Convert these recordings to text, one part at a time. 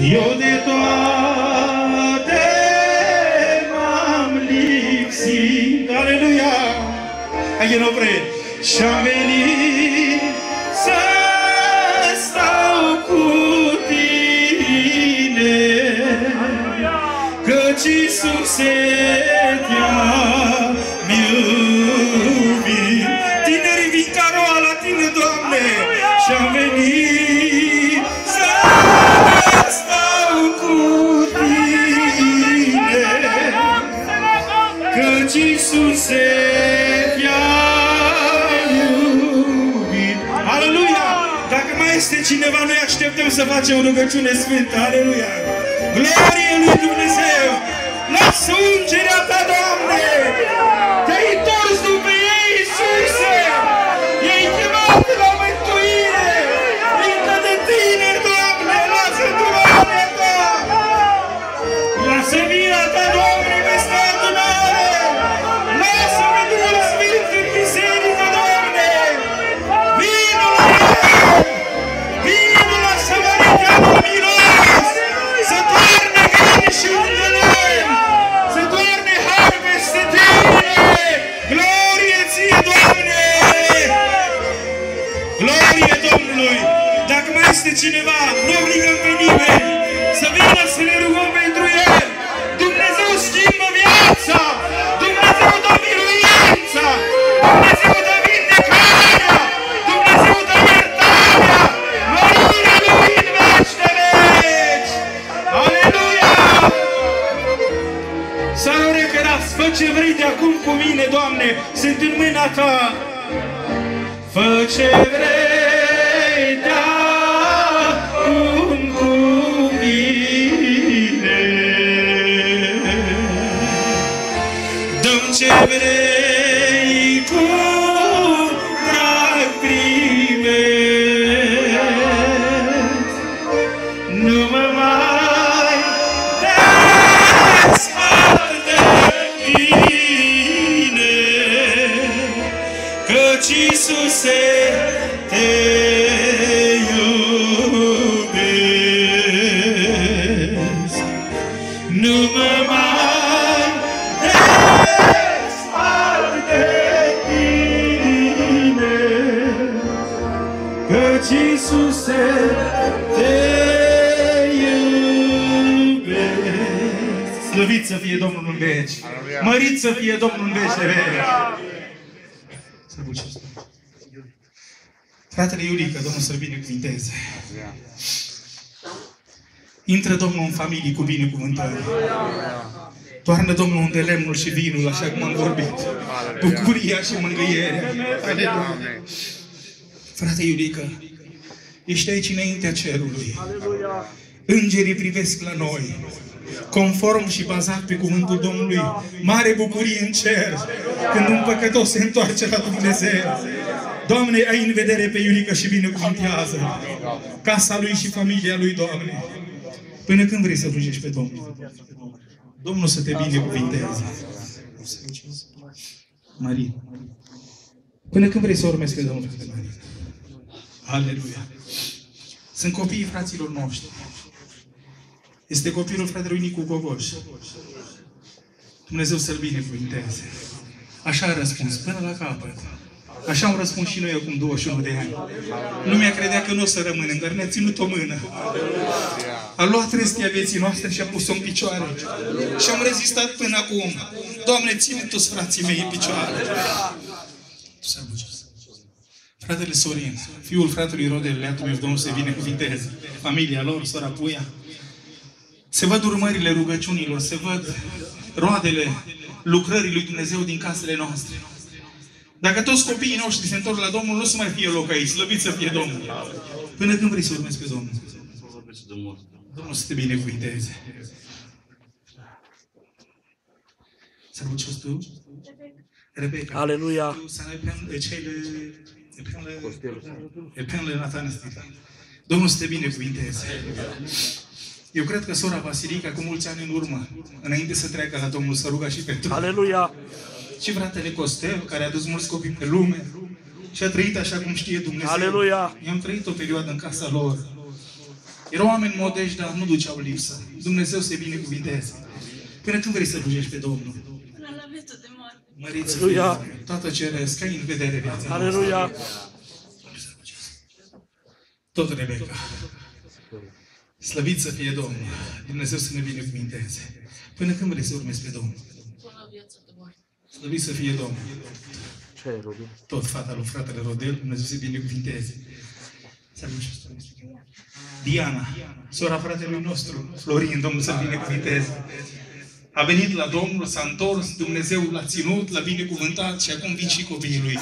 Eu de toate m-am lipsit. Aleluia! Hai nu vrei. Și-am venit să stau cu tine, căci Iisuse te-am iubit. Tinerii vin ca roa la tine, Doamne, și-am venit să stau cu tine, căci Iisuse te-am iubit. Aleluia! Dacă mai este cineva, noi așteptăm să facem o rugăciune sfântă. Aleluia! Glorie lui Dumnezeu! Lasă ungerea ta, Doamne! Te-ai întors după ei, Iisuse! I-ai chemat la mântuire! Încă de tineri, Doamne! Lasă durarea ta! Lasă mila ta, Doamne, peste adunare! Lasă-mă Duhul Sfânt în biserică, Doamne! Vino la el! Vino la Samariteanul milos! Să toarne grele și ungălări! Să toarne har peste tine! Glorie ție, Doamne! Glorie Domnului! Dacă mai este cineva, nu obligăm pe nimeni să vină să ne rugăm pentru el. Dumnezeu schimbă viața! Dumnezeu dă miluința! Dumnezeu dă vindecarea! Dumnezeu dă iertarea! Mărirea Lui în veci de veci! Aleluia! Să nu recărați, fă ce vrei de acum cu mine, Doamne, sunt în mâna ta. Fă ce vrei de acum cu mine, dă-mi ce vrei cu drag primesc, nu mă mai despart de tine, căci Iisuse te iubesc. Nu mă mai despart de tine, căci Iisuse te iubesc. Slăvit să fie Domnul în veci! Mărit să fie Domnul în veci de veci! Fratele Iulică, Domnul să-l binecuvinteze. Intră Domnul în familii cu binecuvântări. Toarnă Domnul unde lemnul și vinul, așa cum am vorbit. Bucuria și mângâierea. Frate Iulică, ești aici înaintea cerului. Îngerii privesc la noi, conform și bazat pe cuvântul Domnului. Mare bucurie în cer când un păcătos se întoarce la Dumnezeu. Doamne, ai în vedere pe Iulică și binecuvântează casa lui și familia lui, Doamne. Până când vrei să slujești pe Domnul? Domnul să te binecuvinteze. Marin. Până când vrei să urmezi pe Domnul, frate Marin? Aleluia. Sunt copiii fraților noștri. Este copilul fratelui Nicu Gogoș. Dumnezeu să-l binecuvinteze. Așa a răspuns, până la capăt. Așa am răspuns și noi acum 21 de ani. Lumea credea că nu o să rămânem, dar ne-a ținut o mână. A luat restia vieții noastre și a pus-o în picioare. Și am rezistat până acum. Doamne, ține toți frații mei în picioare. Fratele Sorin, fiul fratelui Rodel Leatu, Domnul să-i binecuvinteze. Familia lor, sora Puia. Se văd urmările rugăciunilor, se văd roadele lucrării lui Dumnezeu din casele noastre. Dacă toți copiii noștri se întorc la Domnul, nu să mai fie loc aici. Slăvit să fie Domnul. Până când vrei să urmezi pe Domnul? Domnul să te binecuvinteze. Să-l tu? Rebecca. Aleluia. Domnul să te binecuvinteze. Eu cred că sora Vasilica, cu mulți ani în urmă, înainte să treacă la Domnul, să ruga și pentru. Aleluia. Și fratele Costel, care a dus mulți copii pe lume și a trăit așa cum știe Dumnezeu. Aleluia. I-am trăit o perioadă în casa lor. Erau oameni modești, dar nu duceau lipsă. Dumnezeu să-i binecuvinteze. Până când vrei să slujești pe Domnul? Până la vietul de moarte. Măriți să fie, Tată Ceresc, ai în vedere viața. Aleluia! Tot Rebecca. Slăvit să fie Domnul. Dumnezeu să ne binecuvinteze. Până când vrei să urmezi pe Domnul? Până la viața de moarte. Slăvit să fie Domnul. Tot fata lui fratele Rodel, Dumnezeu să binecuvinteze. Salut și asta. Diana, sora fratelui nostru, Florin, Domnul să-l binecuvinteze. A venit la Domnul, s-a întors, Dumnezeu l-a ținut, l-a binecuvântat și acum vin și copiii lui.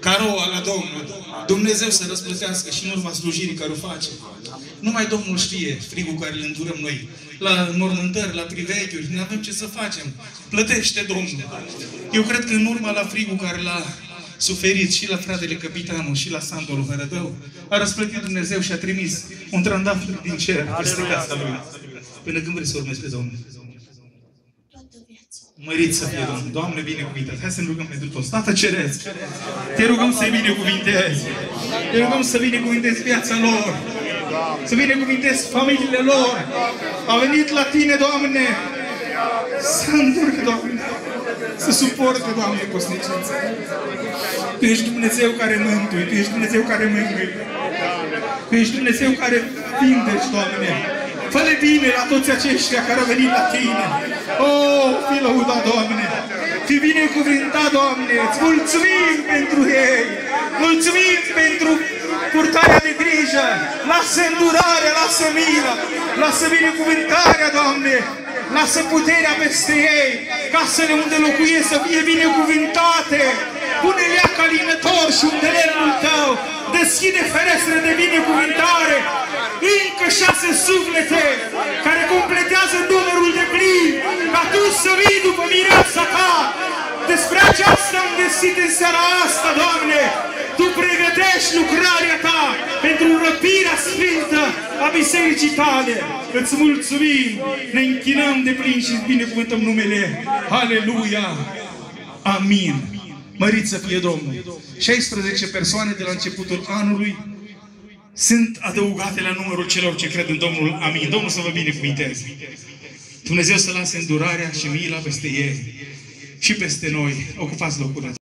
Caroa la Domnul, Dumnezeu să răsplătească și în urma slujirii care o face. Numai Domnul știe frigul care îl îndurăm noi. La mormântări, la priveghiuri, nu avem ce să facem. Plătește Domnul. Eu cred că în urma la frigul care l-a suferit și la fratele Capitanul și la Sandu lui Hărădău, a răsplătit Dumnezeu și a trimis un trandafir din cer peste casa lui. Până când vrei să urmezi pe Domnul? Mărit să fie Domnul. Doamne, binecuvintezi. Hai să ne rugăm pentru toți. Tată Ceresc, te rugăm să-i binecuvintezi. Te rugăm să binecuvintezi viața lor. Să binecuvintezi familiile lor. A venit la tine, Doamne, să îndurcă, Doamne, să suporte, Doamne, consecințe. Tu ești Dumnezeu care mântui. Tu ești Dumnezeu care mângâie. Tu ești Dumnezeu care vindeci, Doamne. Fă-le bine la toți aceștia care au venit la tine. Oh, fi lăudat, Doamne! Fi binecuvântat, Doamne! Îți mulțumim pentru ei! Mulțumim pentru purtarea de grijă! Lasă îndurarea, lasă mila! Lasă binecuvântarea, Doamne! Lasă puterea peste ei! Casele unde locuiesc să fie binecuvântate! Pune-le acalinător și undelerul tău! Deschide ferestre de binecuvântare! Încă 6 suflete care completează numărul de plin, ca tu să vii după mireasa ta. Despre aceasta am găsit în seara asta, Doamne. Tu pregătești lucrarea ta pentru răpirea sfântă a bisericii tale. Îți mulțumim, ne închinăm de plin și îți binecuvântăm numele. Aleluia! Amin! Mărit să fie Domnul! 16 persoane de la începutul anului sunt adăugate la numărul celor ce cred în Domnul. Amin. Domnul să vă binecuvinteze. Dumnezeu să lase îndurarea și mila peste ei și peste noi. Ocupați locurile.